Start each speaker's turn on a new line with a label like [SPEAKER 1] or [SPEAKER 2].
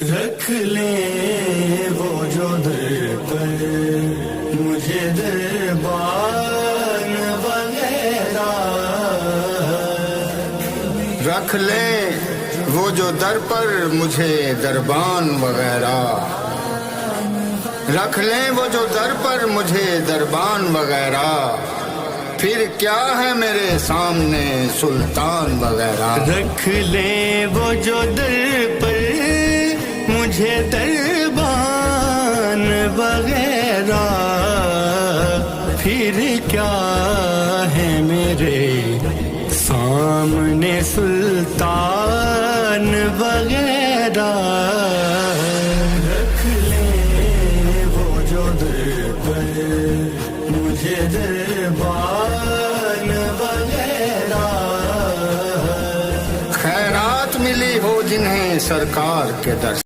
[SPEAKER 1] رکھ لیں وہ جو در پر مجھے دربان وغیرہ،
[SPEAKER 2] رکھ لیں وہ جو در پر مجھے دربان وغیرہ، رکھ لیں وہ جو در پر مجھے دربان وغیرہ، پھر کیا ہے میرے سامنے سلطان وغیرہ۔
[SPEAKER 1] رکھ لیں وہ جو در پر مجھے دربان وغیرہ، پھر کیا ہے میرے سامنے سلطان وغیرہ۔ رکھ لیں وہ جو در پر مجھے دربان وغیرہ،
[SPEAKER 2] خیرات ملی ہو جنہیں سرکار کے در